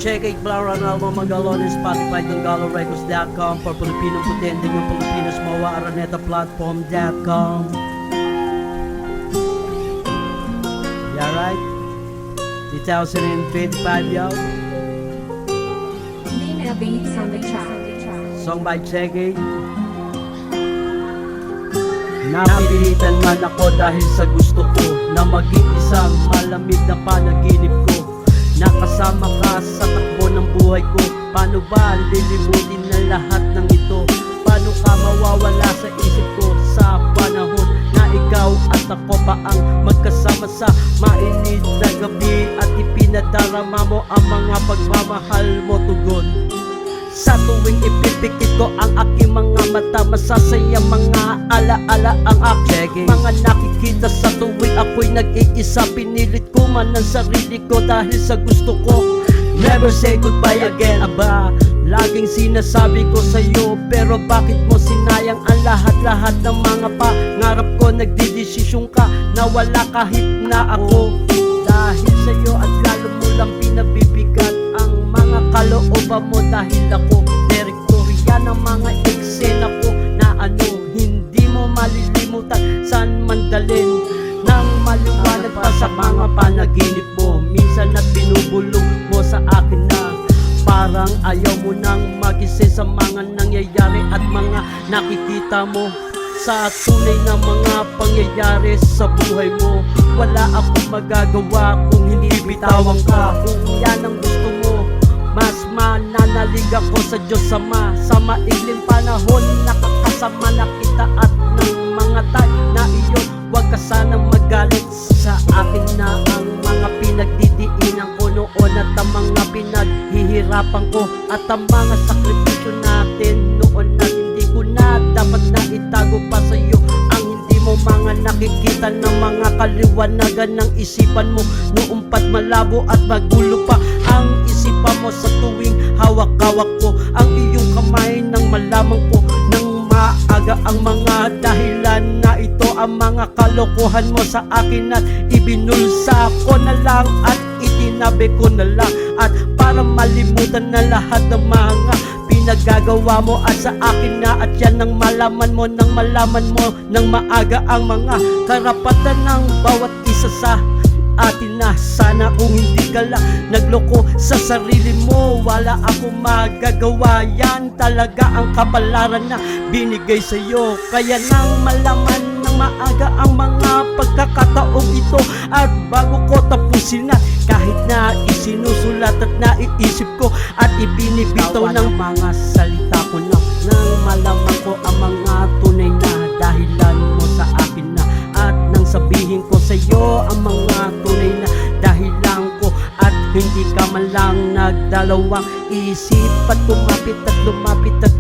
Check it, Clara na album Magalon and Spotify GangaloRecords.com for Pilipinong Potente yung Pilipinas Mawa Araneta Platform.com. Yeah, right? 2025, yo. Nina Beats on the track. Song by Check. Napilitan man ako dahil sa gusto ko na maging isang malamig na panaginip ko. Nakasama ka sa takbo ng buhay ko. Paano ba lilimutin na lahat ng ito? Paano ka mawawala sa isip ko sa panahon na ikaw at ako pa ang magkasama sa mainit na gabi at ipinadarama mo ang mga pagmamahal mo tugon. Sa tuwing ipipikit ko ang aking mga mata, masasaya mga alaala ang aking mga nakikita. Sa tuwing ako'y nag-iisa, pinilit ko man ang sarili ko dahil sa gusto ko never say goodbye again. Aba, laging sinasabi ko sa'yo, pero bakit mo sinayang ang lahat-lahat ng mga pangarap ko? Nagdidesisyon ka na wala kahit na ako. Dahil sa'yo at lalo mo lang pinabibigat ang mga kalooban mo. Dahil ako direktorya ng mga eksena ko na hindi mo malilimutan saan man dalhin. Nang maliwanag pa sa mga panaginip mo, minsan at binubulong mo sa akin na parang ayaw mo nang magising sa mga nangyayari at mga nakikita mo. Sa tunay na mga pangyayari sa buhay mo, wala akong magagawa kung hindi bitawan ka. Kung yan ang gusto mo, mas mananalig ako sa Diyos Ama. Sa maikling panahon, nakakasama na kita at ng mga tayo na iyon. Huwag ka sanang magalit sa akin na ang mga pinagdidiinan ko noon at ang mga pinaghihirapan ko at ang mga sakripisyo natin noon na hindi ko na dapat na itago pa sa iyo. Ang hindi mo mga nakikita ng mga kaliwanagan ng isipan mo noong pat malabo at magulo pa ang isipan mo. Sa tuwing hawak-hawak ko ang iyong kamay nang malaman ko nang maaga ang mga dahilan na ito ang mga kalokohan mo sa akin at ibinulsa ko na lang at itinabi ko na lang at para malimutan na lahat ng mga pinagagawa mo at sa akin na at yan nang malaman mo nang maaga ang mga karapatan ng bawat isa sa atin na. Sana kung hindi ka lang nagloko sa sarili mo, wala akong magagawa. Yan talaga ang kapalaran na binigay sa'yo. Kaya nang malaman ng maaga ang mga pagkakataong ito at bago ko tapusin na kahit na isinusulat at naiisip ko at ibinibitaw ng mga salita ko na nang malaman ko ang mga tunay na dahilan mo sa akin na at nang sabihin ko sa iyo ang mga tunay na dahilan ko at hindi ka man lang nagdalawang isip at kumapit at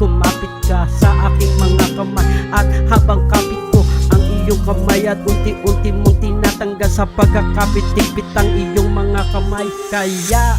lumapit ka sa aking mga kamay at habang kapit ko ang iyong kamay at unti-unti mong tinatanggal sa pagkakapit-tipit ang iyong mga kamay. Kaya